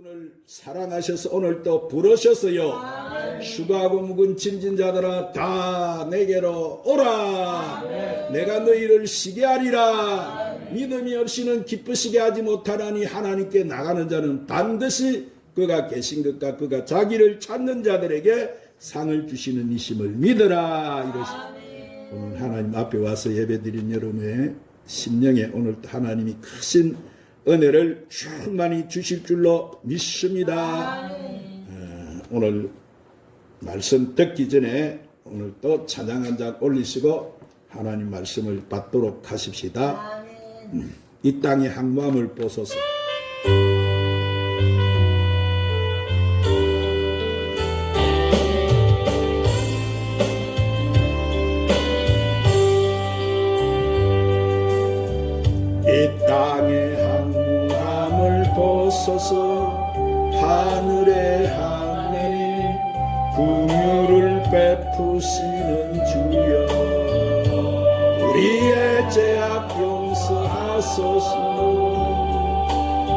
여러분을 사랑하셔서 오늘 또 부르셨어요. 휴가고 묵은 짐진 자들아 다 내게로 오라. 내가 너희를 쉬게 하리라. 믿음이 없이는 기쁘시게 하지 못하나니 하나님께 나가는 자는 반드시 그가 계신 것과 그가 자기를 찾는 자들에게 상을 주시는 이심을 믿으라. 이러시. 오늘 하나님 앞에 와서 예배드린 여러분의 심령에 오늘 하나님이 크신 은혜를 충만히 주실 줄로 믿습니다. 오늘 말씀 듣기 전에 오늘 또 찬양 한 장 올리시고 하나님 말씀을 받도록 하십시다. 이 땅의 항모함을 보소서. 이 땅의 항모함을 보소서. 하늘의 하나님 긍휼을 베푸시는 주여, 우리의 죄악 용서하소서.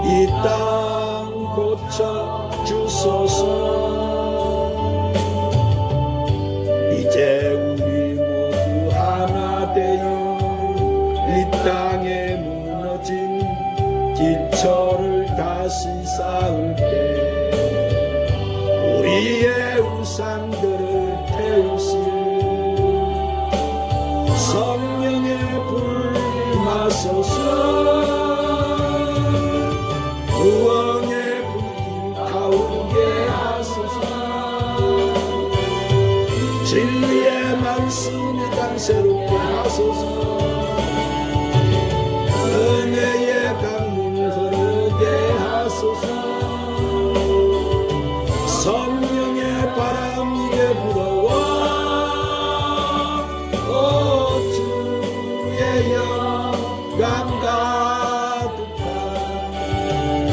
이 땅 고쳐 주소서. 이제 우리 모두 하나 되어 이 땅에 무너진 기초를 다시 쌓을 때 우리의 우상들을 태우실 성령의 불 임하소서. 구원의 불길 타오르게 하소서. 진리의 말씀이 강새롭게 하소서. 은혜의 강물 흐르게 하소서. 성령의 바람 이게 불어와 주의 영감 가득한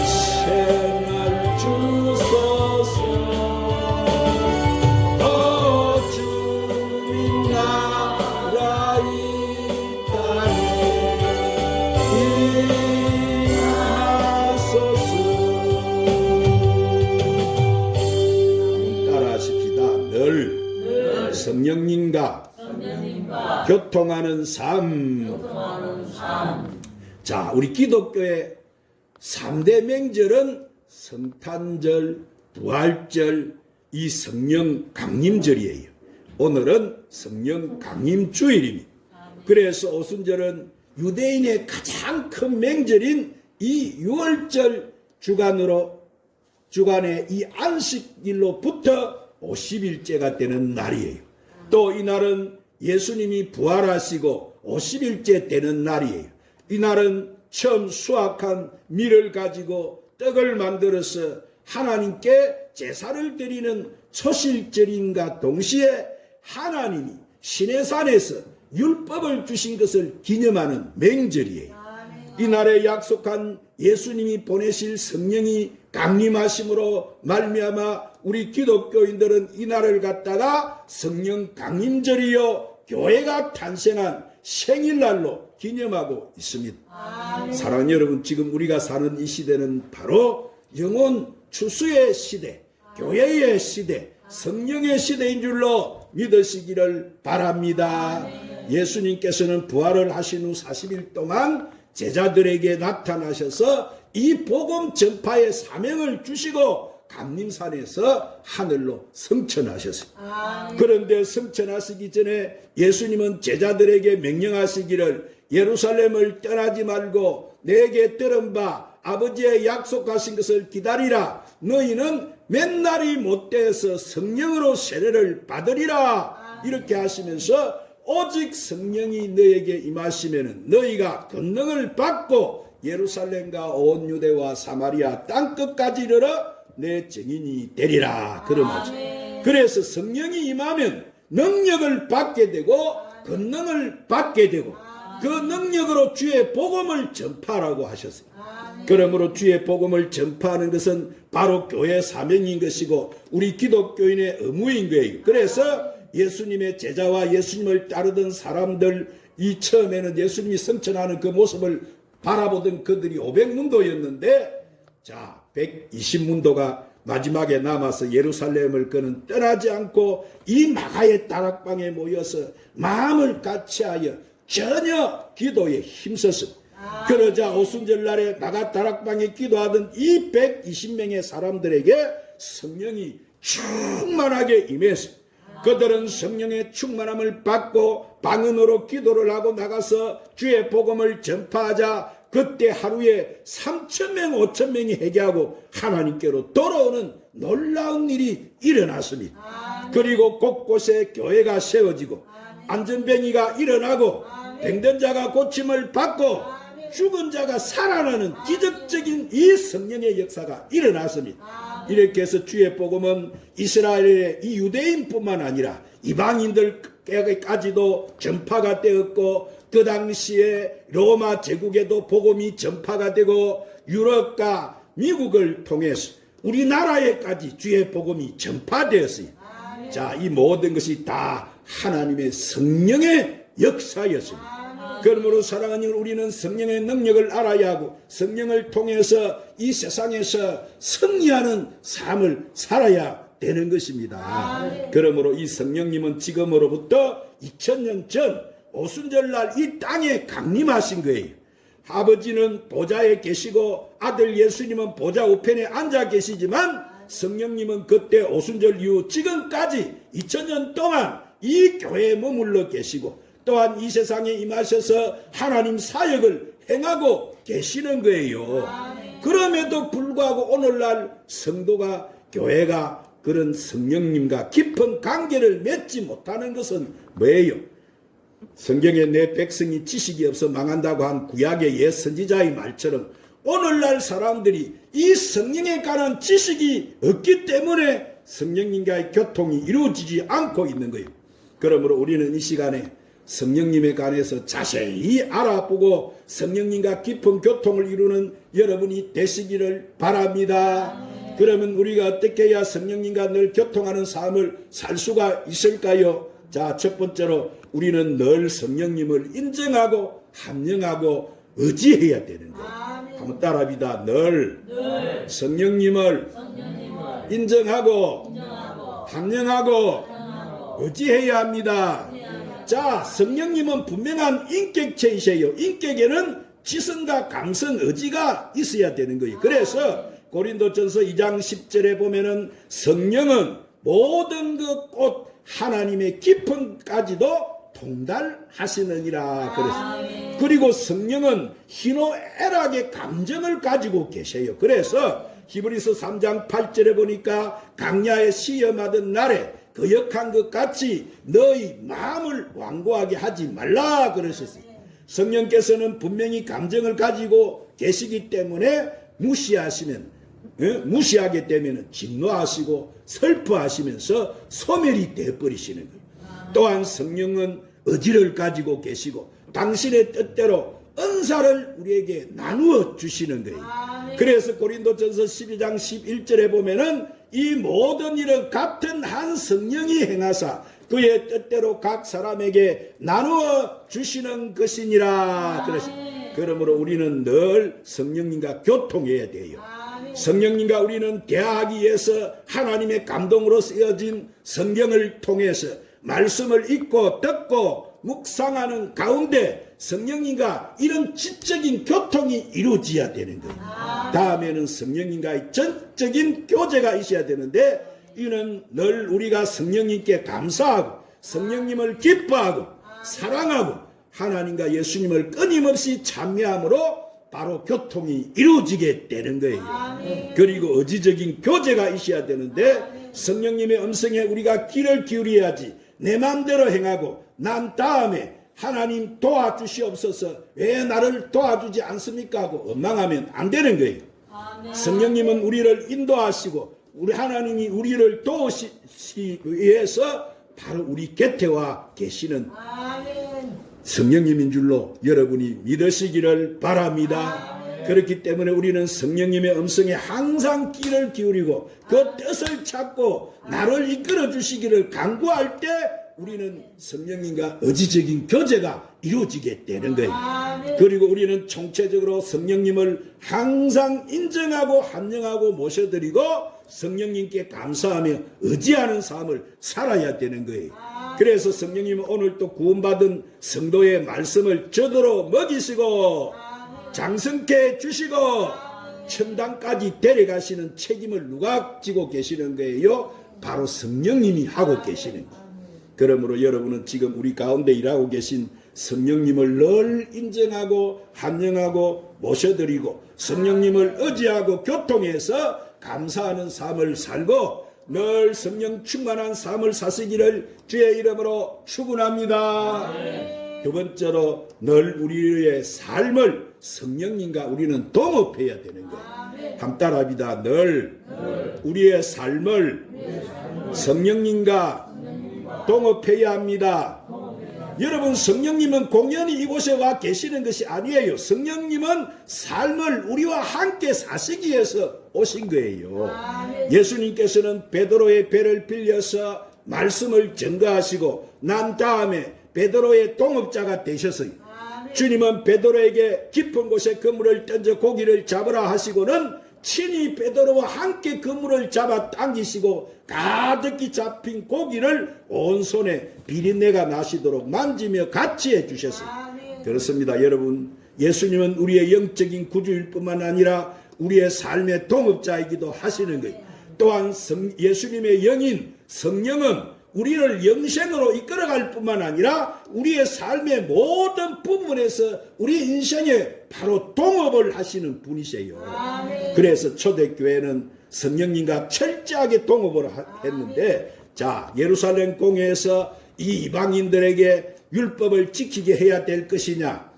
생활 주소서. 주님 나라 이 땅에 임하소서. 따라하십시다. 늘 성령님과 교통하는 삶. 자, 우리 기독교의 3대 명절은 성탄절, 부활절, 이 성령 강림절이에요. 오늘은 성령 강림주일입니다. 그래서 오순절은 유대인의 가장 큰 명절인 이 6월절 주간의 이 안식일로부터 50일째가 되는 날이에요. 또 이날은 예수님이 부활하시고 50일째 되는 날이에요. 이날은 처음 수확한 밀을 가지고 떡을 만들어서 하나님께 제사를 드리는 초실절인가 동시에 하나님이 시내산에서 율법을 주신 것을 기념하는 명절이에요. 이날에 약속한 예수님이 보내실 성령이 강림하심으로 말미암아 우리 기독교인들은 이날을 갖다가 성령 강림절이요 교회가 탄생한 생일날로 기념하고 있습니다. 사랑하는 여러분, 지금 우리가 사는 이 시대는 바로 영혼 추수의 시대, 교회의 시대, 성령의 시대인 줄로 믿으시기를 바랍니다. 예수님께서는 부활을 하신 후 40일 동안 제자들에게 나타나셔서 이 복음 전파의 사명을 주시고 감림산에서 하늘로 승천하셨어요. 그런데 승천하시기 전에 예수님은 제자들에게 명령하시기를 예루살렘을 떠나지 말고 내게 들은 바 아버지의 약속하신 것을 기다리라. 너희는 맨날이 못되어서 성령으로 세례를 받으리라. 이렇게 하시면서 오직 성령이 너에게 임하시면 너희가 권능을 받고 예루살렘과 온 유대와 사마리아 땅끝까지 이르러 내 증인이 되리라. 그러면서 그래서 성령이 임하면 능력을 받게 되고 권능을 받게 되고 그 능력으로 주의 복음을 전파하라고 하셨어요. 그러므로 주의 복음을 전파하는 것은 바로 교회 사명인 것이고 우리 기독교인의 의무인 거예요. 그래서 예수님의 제자와 예수님을 따르던 사람들, 이 처음에는 예수님이 승천하는 그 모습을 바라보던 그들이 500문도였는데 자 120문도가 마지막에 남아서 예루살렘을 그는 떠나지 않고 이 마가의 다락방에 모여서 마음을 같이하여 전혀 기도에 힘썼습니다. 그러자 오순절날에 마가 다락방에 기도하던 이 120명의 사람들에게 성령이 충만하게 임해서 그들은 성령의 충만함을 받고 방언으로 기도를 하고 나가서 주의 복음을 전파하자 그때 하루에 3,000명 5,000명이 회개하고 하나님께로 돌아오는 놀라운 일이 일어났습니다. 그리고 곳곳에 교회가 세워지고 안전병이가 일어나고 병든 자가 고침을 받고 죽은 자가 살아나는 기적적인 이 성령의 역사가 일어났습니다. 이렇게 해서 주의 복음은 이스라엘의 이 유대인뿐만 아니라 이방인들까지도 전파가 되었고 그 당시에 로마 제국에도 복음이 전파가 되고 유럽과 미국을 통해서 우리나라에까지 주의 복음이 전파되었어요. 자, 이 모든 것이 다 하나님의 성령의 역사였습니다. 그러므로 사랑하는 우리는 성령의 능력을 알아야 하고 성령을 통해서 이 세상에서 승리하는 삶을 살아야 되는 것입니다. 그러므로 이 성령님은 지금으로부터 2000년 전 오순절날 이 땅에 강림하신 거예요. 아버지는 보좌에 계시고 아들 예수님은 보좌 우편에 앉아 계시지만 성령님은 그때 오순절 이후 지금까지 2000년 동안 이 교회에 머물러 계시고 또한 이 세상에 임하셔서 하나님 사역을 행하고 계시는 거예요. 그럼에도 불구하고 오늘날 성도가 교회가 그런 성령님과 깊은 관계를 맺지 못하는 것은 뭐예요? 성경에 내 백성이 지식이 없어 망한다고 한 구약의 옛 선지자의 말처럼 오늘날 사람들이 이 성령에 관한 지식이 없기 때문에 성령님과의 교통이 이루어지지 않고 있는 거예요. 그러므로 우리는 이 시간에 성령님에 관해서 자세히 알아보고 성령님과 깊은 교통을 이루는 여러분이 되시기를 바랍니다. 그러면 우리가 어떻게 해야 성령님과 늘 교통하는 삶을 살 수가 있을까요? 자, 첫 번째로 우리는 늘 성령님을 인정하고 함령하고 의지해야 되는 거예요. 한번 따라합니다. 늘 성령님을 인정하고 함령하고 의지해야 합니다. 자, 성령님은 분명한 인격체이세요. 인격에는 지성과 감성, 의지가 있어야 되는 거예요. 그래서 고린도전서 2장 10절에 보면은 성령은 모든 것 곧 하나님의 깊음까지도 통달하시느니라 그랬어요. 그리고 성령은 희노애락의 감정을 가지고 계세요. 그래서 히브리서 3장 8절에 보니까 강야에 시험하던 날에 거역한 것 같이 너희 마음을 완고하게 하지 말라 그러셨어요. 성령께서는 분명히 감정을 가지고 계시기 때문에 무시하게 되면 진노하시고 슬퍼하시면서 소멸이 되어버리시는 거예요. 또한 성령은 의지를 가지고 계시고 당신의 뜻대로 은사를 우리에게 나누어 주시는 거예요. 그래서 고린도전서 12장 11절에 보면은 이 모든 일은 같은 한 성령이 행하사 그의 뜻대로 각 사람에게 나누어 주시는 것이니라. 그래서 그러므로 우리는 늘 성령님과 교통해야 돼요. 성령님과 우리는 대화하기 위해서 하나님의 감동으로 쓰여진 성경을 통해서 말씀을 읽고 듣고 묵상하는 가운데 성령님과 이런 지적인 교통이 이루어져야 되는 거예요. 다음에는 성령님과의 전적인 교제가 있어야 되는데 이는 늘 우리가 성령님께 감사하고 성령님을 기뻐하고 사랑하고 하나님과 예수님을 끊임없이 찬미함으로 바로 교통이 이루어지게 되는 거예요. 그리고 의지적인 교제가 있어야 되는데 성령님의 음성에 우리가 귀를 기울여야지 내 마음대로 행하고 난 다음에 하나님 도와주시옵소서 왜 나를 도와주지 않습니까 하고 원망하면 안 되는 거예요. 성령님은 우리를 인도하시고 우리 하나님이 우리를 도우시기 위해서 바로 우리 곁에 와 계시는 성령님인 줄로 여러분이 믿으시기를 바랍니다. 그렇기 때문에 우리는 성령님의 음성에 항상 귀를 기울이고 그 뜻을 찾고 나를 이끌어 주시기를 간구할 때 우리는 성령님과 의지적인 교제가 이루어지게 되는 거예요. 그리고 우리는 총체적으로 성령님을 항상 인정하고 환영하고 모셔드리고 성령님께 감사하며 의지하는 삶을 살아야 되는 거예요. 그래서 성령님은 오늘 또 구원받은 성도의 말씀을 저도로 먹이시고 장성케 해주시고 천당까지 데려가시는 책임을 누가 지고 계시는 거예요? 바로 성령님이 하고 계시는 거예요. 그러므로 여러분은 지금 우리 가운데 일하고 계신 성령님을 늘 인정하고 환영하고 모셔드리고 성령님을 의지하고 교통해서 감사하는 삶을 살고 늘 성령 충만한 삶을 사시기를 주의 이름으로 축원합니다. 두 번째로 늘 우리의 삶을 성령님과 우리는 동업해야 되는 거예요. 함 따라합니다. 늘 우리의 삶을 성령님과 동업해야 합니다. 여러분, 성령님은 공연히 이곳에 와 계시는 것이 아니에요. 성령님은 삶을 우리와 함께 사시기 위해서 오신 거예요. 예수님께서는 베드로의 배를 빌려서 말씀을 전가하시고 난 다음에 베드로의 동업자가 되셨어요. 주님은 베드로에게 깊은 곳에 그물을 던져 고기를 잡으라 하시고는 친히 베드로와 함께 그물을 잡아 당기시고 가득히 잡힌 고기를 온 손에 비린내가 나시도록 만지며 같이 해주셨어요. 그렇습니다. 여러분, 예수님은 우리의 영적인 구주일 뿐만 아니라 우리의 삶의 동업자이기도 하시는 거예요. 또한 예수님의 영인 성령은 우리를 영생으로 이끌어갈 뿐만 아니라 우리의 삶의 모든 부분에서 우리 인생에 바로 동업을 하시는 분이세요. 그래서 초대교회는 성령님과 철저하게 동업을 했는데, 자, 예루살렘 공회에서 이 이방인들에게 율법을 지키게 해야 될 것이냐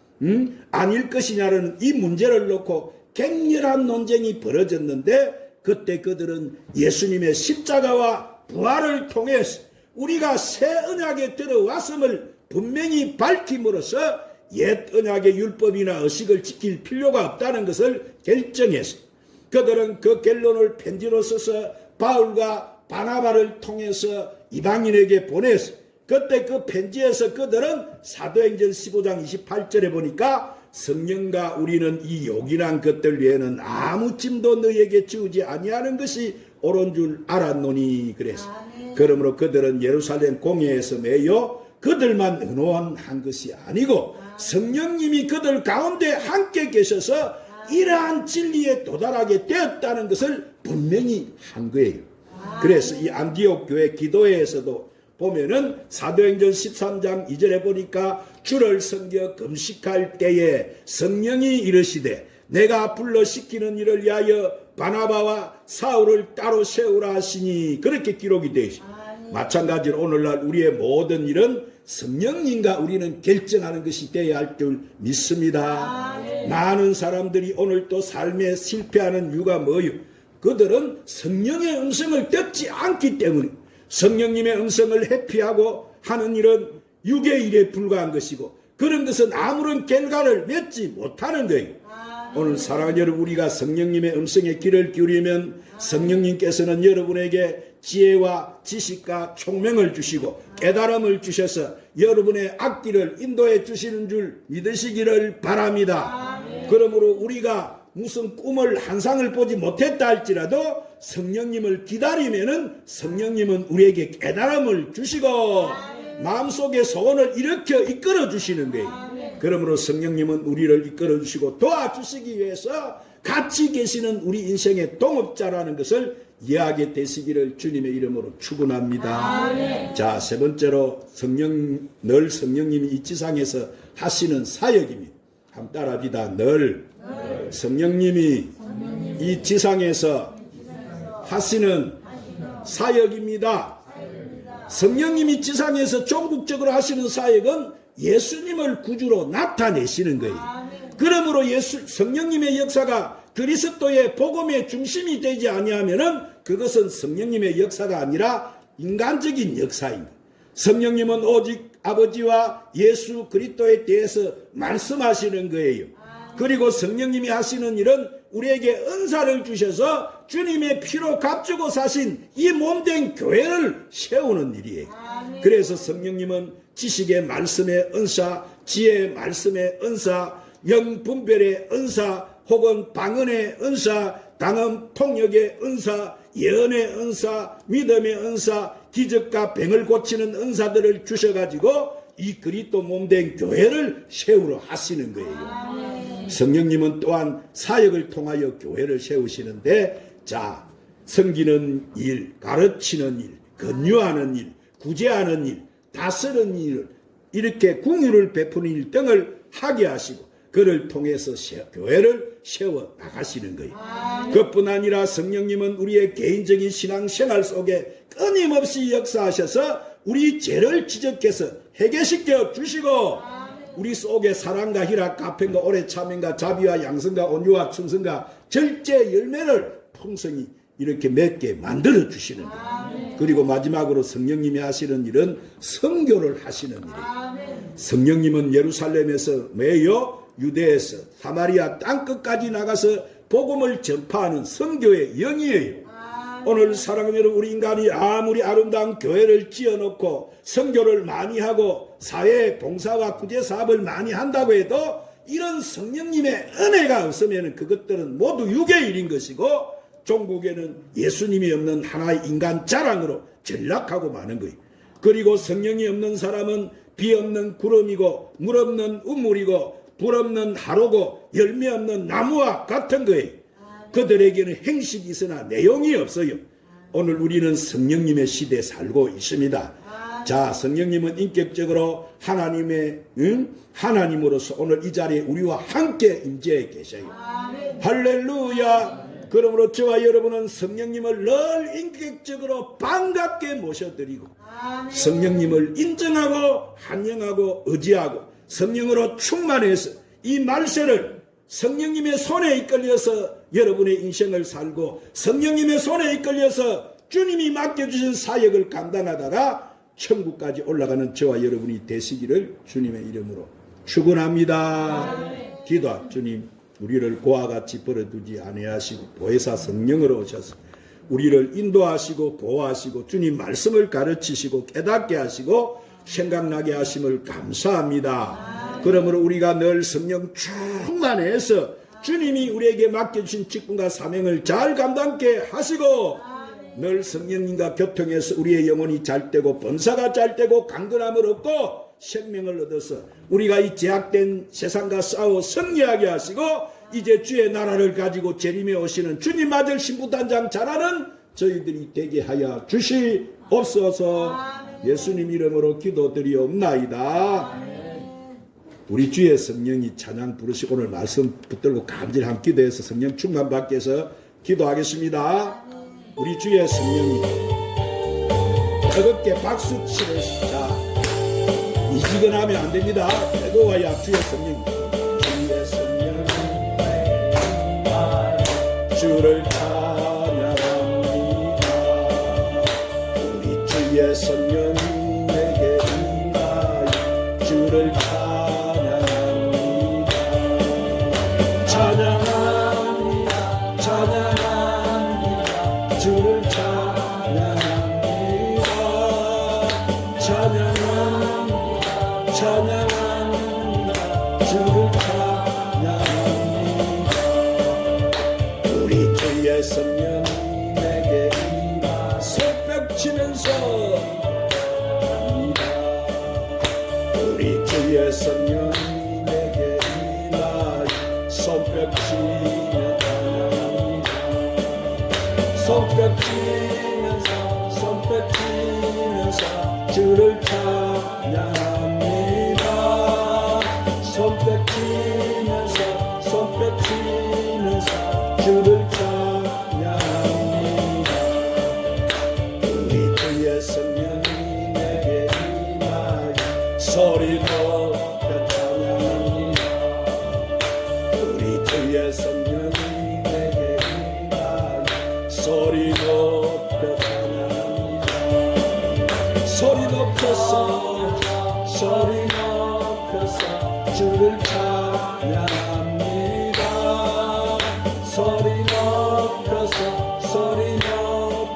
아닐 것이냐는 이 문제를 놓고 격렬한 논쟁이 벌어졌는데, 그때 그들은 예수님의 십자가와 부활을 통해서 우리가 새 언약에 들어왔음을 분명히 밝힘으로써 옛 언약의 율법이나 의식을 지킬 필요가 없다는 것을 결정했어요. 그들은 그 결론을 편지로 써서 바울과 바나바를 통해서 이방인에게 보냈어요. 그때 그 편지에서 그들은 사도행전 15장 28절에 보니까 성령과 우리는 이 요긴한 것들 외에는 아무 짐도 너희에게 지우지 아니하는 것이 옳은 줄 알았노니 그래서. 그러므로 그들은 예루살렘 공회에서 매여 그들만 의논한 것이 아니고 성령님이 그들 가운데 함께 계셔서 이러한 진리에 도달하게 되었다는 것을 분명히 한 거예요. 그래서 이 안디옥 교회 기도회에서도 보면은 사도행전 13장 2절에 보니까 주를 섬겨 금식할 때에 성령이 이르시되 내가 불러 시키는 일을 위하여 바나바와 사울을 따로 세우라 하시니 그렇게 기록이 되어 있습니다. 마찬가지로 오늘날 우리의 모든 일은 성령님과 우리는 결정하는 것이 되어야 할 줄 믿습니다. 많은 사람들이 오늘 또 삶에 실패하는 이유가 뭐예요? 그들은 성령의 음성을 듣지 않기 때문에 성령님의 음성을 회피하고 하는 일은 육의 일에 불과한 것이고 그런 것은 아무런 결과를 맺지 못하는 거예요. 오늘 사랑하는 여러분, 우리가 성령님의 음성에 귀를 기울이면 성령님께서는 여러분에게 지혜와 지식과 총명을 주시고 깨달음을 주셔서 여러분의 앞길을 인도해 주시는 줄 믿으시기를 바랍니다. 그러므로 우리가 무슨 꿈을 환상을 보지 못했다 할지라도 성령님을 기다리면은 성령님은 우리에게 깨달음을 주시고 마음속의 소원을 일으켜 이끌어 주시는 거예요. 그러므로 성령님은 우리를 이끌어 주시고 도와주시기 위해서 같이 계시는 우리 인생의 동업자라는 것을 이해하게 되시기를 주님의 이름으로 축원합니다. 자, 세 번째로 늘 성령님이 이 지상에서 하시는 사역입니다. 한번 따라합니다. 늘 성령님이 이 지상에서 하시는 사역입니다. 성령님이 지상에서 전국적으로 하시는 사역은 예수님을 구주로 나타내시는 거예요. 그러므로 성령님의 역사가 그리스도의 복음의 중심이 되지 아니하면은 그것은 성령님의 역사가 아니라 인간적인 역사입니다. 성령님은 오직 아버지와 예수 그리스도에 대해서 말씀하시는 거예요. 그리고 성령님이 하시는 일은 우리에게 은사를 주셔서 주님의 피로 값주고 사신 이 몸된 교회를 세우는 일이에요. 그래서 성령님은 지식의 말씀의 은사, 지혜의 말씀의 은사, 영분별의 은사, 혹은 방언의 은사, 당언 통역의 은사, 예언의 은사, 믿음의 은사, 기적과 병을 고치는 은사들을 주셔가지고 이 그리스도 몸된 교회를 세우러 하시는 거예요. 성령님은 또한 사역을 통하여 교회를 세우시는데, 자, 섬기는 일, 가르치는 일, 권유하는 일, 구제하는 일, 다스리는 일, 이렇게 궁유를 베푸는 일 등을 하게 하시고 그를 통해서 교회를 세워 나가시는 거예요. 그뿐 아니라 성령님은 우리의 개인적인 신앙생활 속에 끊임없이 역사하셔서 우리 죄를 지적해서 해결시켜 주시고 우리 속에 사랑과 희락, 가평과 오래 참음과 자비와 양성과 온유와 충성과 절제 열매를 풍성히 이렇게 맺게 만들어 주시는 거예요. 그리고 마지막으로 성령님이 하시는 일은 선교를 하시는 일이에요. 성령님은 예루살렘에서 매여 유대에서 사마리아 땅끝까지 나가서 복음을 전파하는 선교의 영이에요. 오늘 사랑하는 여러분, 우리 인간이 아무리 아름다운 교회를 지어놓고 선교를 많이 하고 사회 봉사와 구제 사업을 많이 한다고 해도 이런 성령님의 은혜가 없으면 그것들은 모두 육의 일인 것이고 종국에는 예수님이 없는 하나의 인간 자랑으로 전락하고 마는 거예요. 그리고 성령이 없는 사람은 비 없는 구름이고 물 없는 우물이고 불 없는 하루고 열매 없는 나무와 같은 거예요. 그들에게는 행식이 있으나 내용이 없어요. 오늘 우리는 성령님의 시대에 살고 있습니다. 자, 성령님은 인격적으로 하나님으로서 오늘 이 자리에 우리와 함께 임재해 계셔요. 할렐루야. 그러므로 저와 여러분은 성령님을 늘 인격적으로 반갑게 모셔드리고 성령님을 인정하고 환영하고 의지하고 성령으로 충만해서 이 말세를 성령님의 손에 이끌려서 여러분의 인생을 살고 성령님의 손에 이끌려서 주님이 맡겨주신 사역을 감당하다가 천국까지 올라가는 저와 여러분이 되시기를 주님의 이름으로 축원합니다. 기도하. 주님, 우리를 고와 같이 버려두지 아니하시고 보혜사 성령으로 오셔서 우리를 인도하시고 보호하시고 주님 말씀을 가르치시고 깨닫게 하시고 생각나게 하심을 감사합니다. 그러므로 우리가 늘 성령 충만해서 주님이 우리에게 맡겨주신 직분과 사명을 잘 감당케 하시고 늘 성령님과 교통해서 우리의 영혼이 잘되고 범사가 잘되고 강건함을 얻고 생명을 얻어서 우리가 이 제약된 세상과 싸워 승리하게 하시고 이제 주의 나라를 가지고 재림에 오시는 주님 맞을 신부단장 잘하는 저희들이 되게 하여 주시옵소서. 예수님 이름으로 기도드리옵나이다. 우리 주의 성령이 찬양 부르시고 오늘 말씀 붙들고 간절한 기도해서 성령 충만 받기 위해서 기도하겠습니다. 우리 주의 성령이 뜨겁게 박수 치면서 자, 이지근하면 안 됩니다. 뜨거워야 주의 성령. 주의 성령 주를 찬양합니다. 우리 주의 성령 내게 임하여 주를 찬양합니다. 찬양합니다. 찬양합니다. 주를 찬양합니다. 찬양합니다. 찬양합니다. 주를 찬양합니다. 우리 주의 성령 내게 임하 손뼉치면서 합니다. 우리 주의 성령 내게 임하여 손뼉치며 찬양합니다. 손뼉치면서 손뼉치면서 주를 찬양합니다. 손뼉치면서 손뼉치면서 주를 찬양합니다. 우리 주의 성령이 내게 임하여 소리 높여 찬양합니다. 우리 주의 성령이 내게 임하여 소리 높여 찬양합니다. 소리 높여서 소리 높여서 주를 찬양합니다. 소리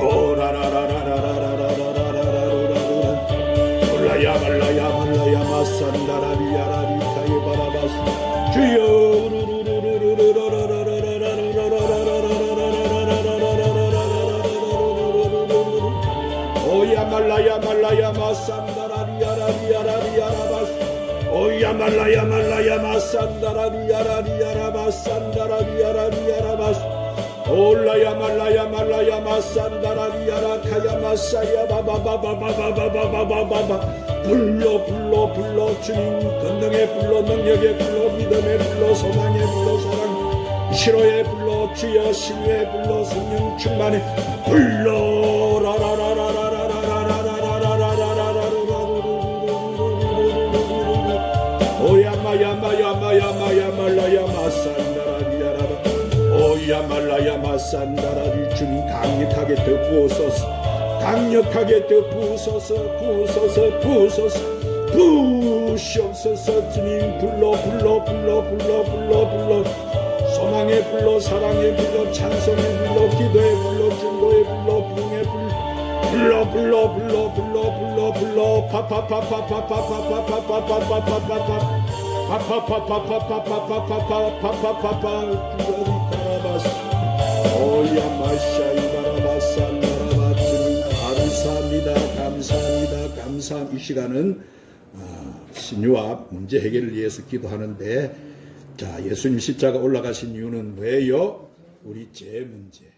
오라라라라라라라라라라라라라 올라야 말라야 말라야 마산다라리야라리타에 바라바스 주여 오야 말라야 말라야 마산다라리야라리야라리야라바스 오야 말라야 말라야 마산다라리야라리야라바산다라리야라리야라바스 올라야 말라야 말라야 마산다라리야라 카야 마사야 바바바바바바바바바바바 불러 불러 불러 주님 권능의 불러 능력의 불러 믿음의 불러 소망의 불러 사랑 시로의 불러 주여 신유의 불러 성령 충만의 불러 오야마야마야마야마야 말라야 마산다라리야라바 오야 말라야 마산다라리 주님 강력하게 더 부으소서 강력하게 더 부으소서 부으소서 부으소서 부으시옵소서 주님 불러 불러 불러 불러 불러 불러 소망의 불러 사랑의 불러 찬송의 불러 기도의 불러 증거의 불러 부흥의 불러 감사합니다. 이 시간은 신유와 문제 해결을 위해서 기도하는데, 자, 예수님 십자가 올라가신 이유는 뭐예요? 우리 죄 문제.